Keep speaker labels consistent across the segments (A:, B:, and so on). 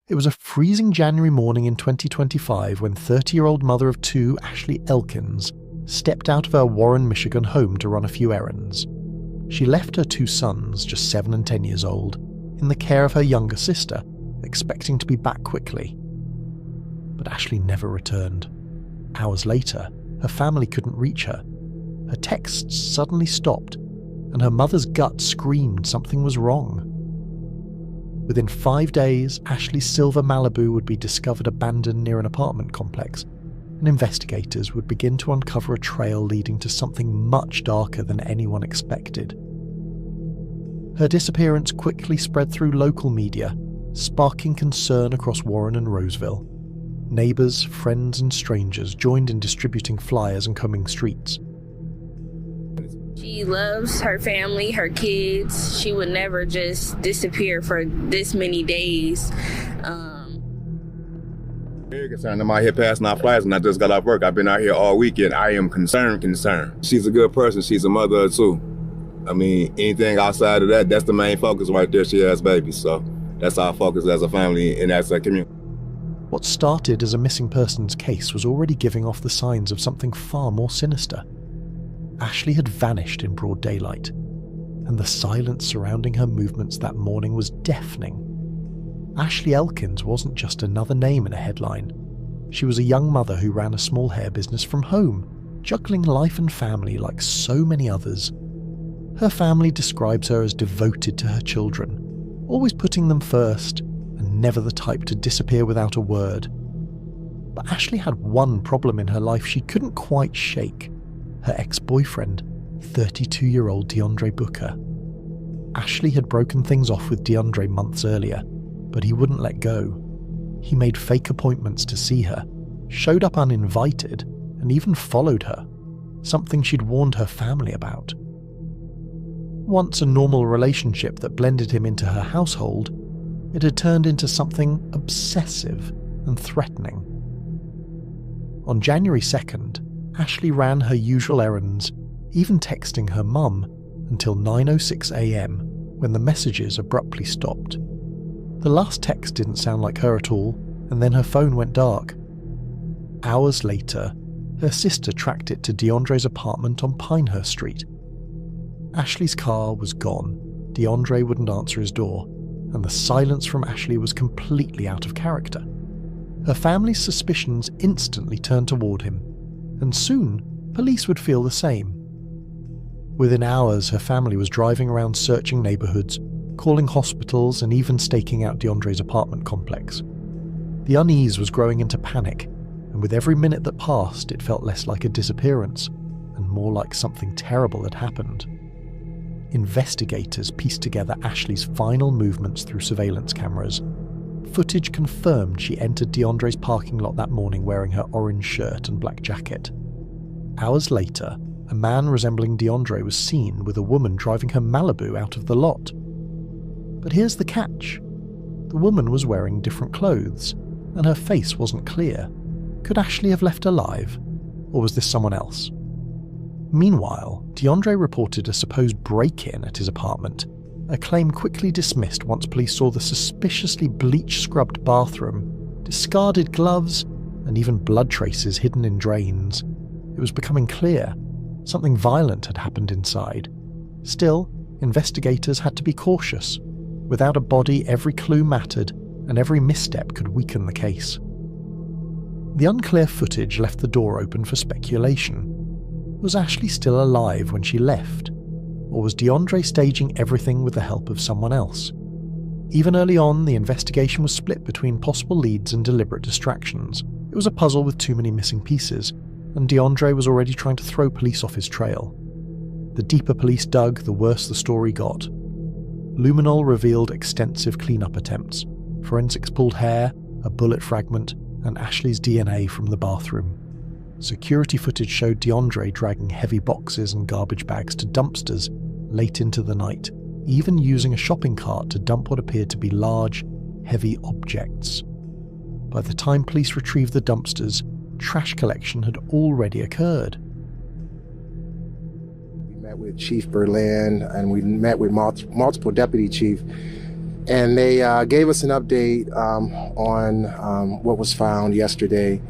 A: It was a freezing January morning in 2025 when 30-year-old mother of two, Ashley Elkins, stepped out of her Warren, Michigan home to run a few errands. She left her two sons, just 7 and 10 years old, in the care of her younger sister, expecting to be back quickly. But Ashley never returned. Hours later, her family couldn't reach her. Her texts suddenly stopped, and her mother's gut screamed something was wrong. Within 5 days, Ashley's silver Malibu would be discovered abandoned near an apartment complex, and investigators would begin to uncover a trail leading to something much darker than anyone expected. Her disappearance quickly spread through local media, sparking concern across Warren and Roseville. Neighbours, friends and strangers joined in distributing flyers and combing streets.
B: She loves her family, her kids. She would never just disappear for this many days.
C: Very concerned. I'm out here passing out flyers and I just got off work. I've been out here all weekend. I am concerned. She's a good person. She's a mother too. I mean, anything outside of that, that's the main focus right there. She has babies. So that's our focus as a family and as a community.
A: What started as a missing persons case was already giving off the signs of something far more sinister. Ashley had vanished in broad daylight, and the silence surrounding her movements that morning was deafening. Ashley Elkins wasn't just another name in a headline. She was a young mother who ran a small hair business from home, juggling life and family like so many others. Her family describes her as devoted to her children, always putting them first, and never the type to disappear without a word. But Ashley had one problem in her life she couldn't quite shake: her ex-boyfriend, 32-year-old DeAndre Booker. Ashley had broken things off with DeAndre months earlier, but he wouldn't let go. He made fake appointments to see her, showed up uninvited, and even followed her, something she'd warned her family about. Once a normal relationship that blended him into her household, it had turned into something obsessive and threatening. On January 2nd, Ashley ran her usual errands, even texting her mum, until 9:06 a.m, when the messages abruptly stopped. The last text didn't sound like her at all, and then her phone went dark. Hours later, her sister tracked it to DeAndre's apartment on Pinehurst Street. Ashley's car was gone, DeAndre wouldn't answer his door, and the silence from Ashley was completely out of character. Her family's suspicions instantly turned toward him, and soon, police would feel the same. Within hours, her family was driving around searching neighbourhoods, calling hospitals and even staking out DeAndre's apartment complex. The unease was growing into panic, and with every minute that passed, it felt less like a disappearance and more like something terrible had happened. Investigators pieced together Ashley's final movements through surveillance cameras. Footage confirmed she entered DeAndre's parking lot that morning wearing her orange shirt and black jacket. Hours later, a man resembling DeAndre was seen with a woman driving her Malibu out of the lot. But here's the catch. The woman was wearing different clothes, and her face wasn't clear. Could Ashley have left alive, or was this someone else? Meanwhile, DeAndre reported a supposed break-in at his apartment, a claim quickly dismissed once police saw the suspiciously bleach-scrubbed bathroom, discarded gloves, and even blood traces hidden in drains. It was becoming clear something violent had happened inside. Still, investigators had to be cautious. Without a body, every clue mattered, and every misstep could weaken the case. The unclear footage left the door open for speculation. Was Ashley still alive when she left? Or was DeAndre staging everything with the help of someone else? Even early on, the investigation was split between possible leads and deliberate distractions. It was a puzzle with too many missing pieces, and DeAndre was already trying to throw police off his trail. The deeper police dug, the worse the story got. Luminol revealed extensive cleanup attempts. Forensics pulled hair, a bullet fragment, and Ashley's DNA from the bathroom. Security footage showed DeAndre dragging heavy boxes and garbage bags to dumpsters late into the night, even using a shopping cart to dump what appeared to be large, heavy objects. By the time police retrieved the dumpsters, trash collection had already occurred.
D: We met with Chief Berlin, and we met with multiple deputy chiefs And they gave us an update on what was found yesterday.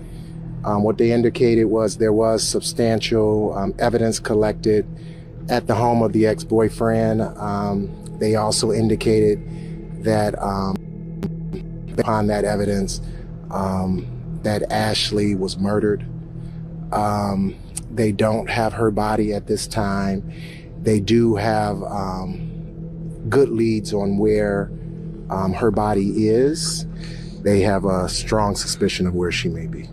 D: What they indicated was there was substantial evidence collected at the home of the ex-boyfriend. They also indicated that upon that evidence, that Ashley was murdered. They don't have her body at this time. They do have good leads on where her body is. They have a strong suspicion of where she may be.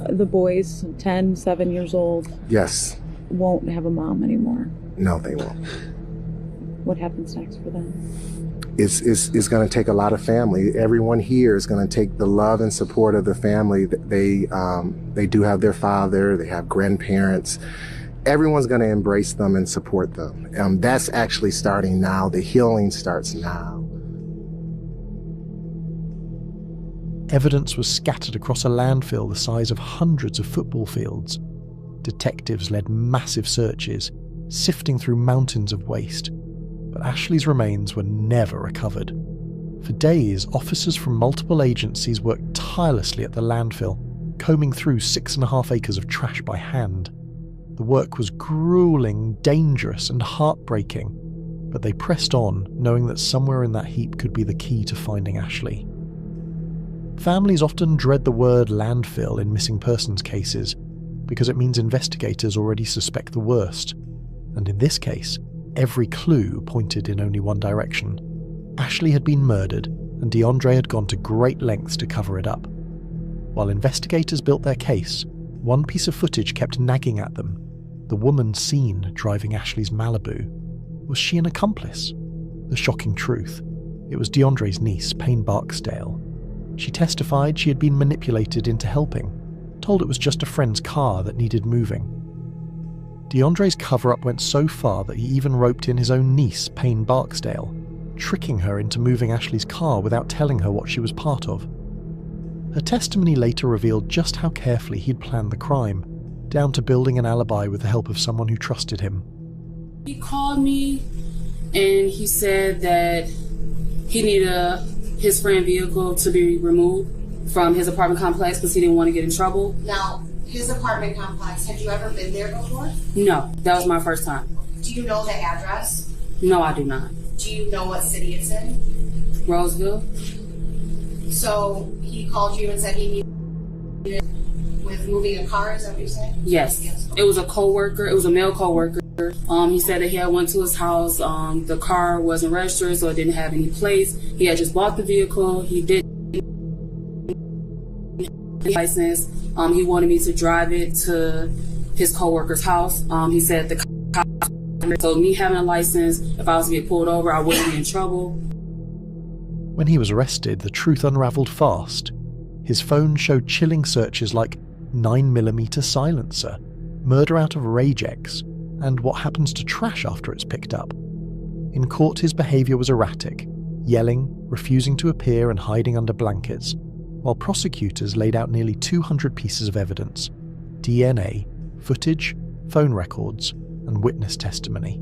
E: The boys, 10, 7 years old,
D: Yes.
E: won't have a mom anymore.
D: No, they won't.
E: What happens next for them?
D: It's going to take a lot of family. Everyone here is going to take the love and support of the family. They do have their father. They have grandparents. Everyone's going to embrace them and support them. That's actually starting now. The healing starts now.
A: Evidence was scattered across a landfill the size of hundreds of football fields. Detectives led massive searches, sifting through mountains of waste. But Ashley's remains were never recovered. For days, officers from multiple agencies worked tirelessly at the landfill, combing through 6.5 acres of trash by hand. The work was grueling, dangerous, and heartbreaking, but they pressed on, knowing that somewhere in that heap could be the key to finding Ashley. Families often dread the word landfill in missing persons cases because it means investigators already suspect the worst. And in this case, every clue pointed in only one direction. Ashley had been murdered, and DeAndre had gone to great lengths to cover it up. While investigators built their case, one piece of footage kept nagging at them. The woman seen driving Ashley's Malibu. Was she an accomplice? The shocking truth. It was DeAndre's niece, Payne Barksdale. She testified she had been manipulated into helping, told it was just a friend's car that needed moving. DeAndre's cover-up went so far that he even roped in his own niece, Payne Barksdale, tricking her into moving Ashley's car without telling her what she was part of. Her testimony later revealed just how carefully he'd planned the crime, down to building an alibi with the help of someone who trusted him.
F: He called me and he said that he needed his friend's vehicle to be removed from his apartment complex because he didn't want to get in trouble.
G: Now, his apartment complex, had you ever been there before?
F: No, that was my first time.
G: Do you know the address?
F: No, I do not.
G: Do you know what city it's in?
F: Roseville?
G: So he called you and said he needed with moving a car, is that what you're saying?
F: Yes. It was a co-worker. It was a male co-worker. He said that he had went to his house. The car wasn't registered, so it didn't have any plates. He had just bought the vehicle. He didn't have a license. He wanted me to drive it to his co-worker's house. He said the cops, so me having a license, if I was to get pulled over, I wouldn't be in trouble.
A: When he was arrested, the truth unraveled fast. His phone showed chilling searches like 9mm silencer, murder out of Ragex, and what happens to trash after it's picked up. In court, his behaviour was erratic, yelling, refusing to appear and hiding under blankets, while prosecutors laid out nearly 200 pieces of evidence: DNA, footage, phone records, and witness testimony.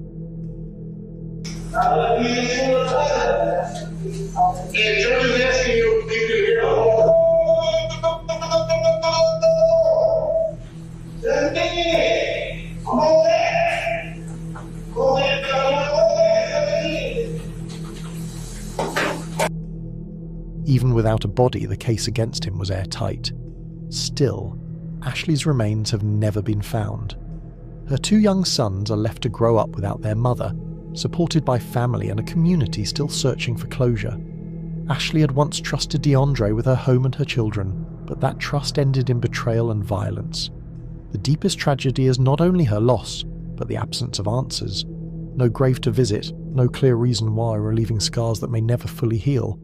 A: Even without a body, the case against him was airtight. Still, Ashley's remains have never been found. Her 2 young sons are left to grow up without their mother, supported by family and a community still searching for closure. Ashley had once trusted DeAndre with her home and her children, but that trust ended in betrayal and violence. The deepest tragedy is not only her loss, but the absence of answers. No grave to visit, no clear reason why, relieving scars that may never fully heal.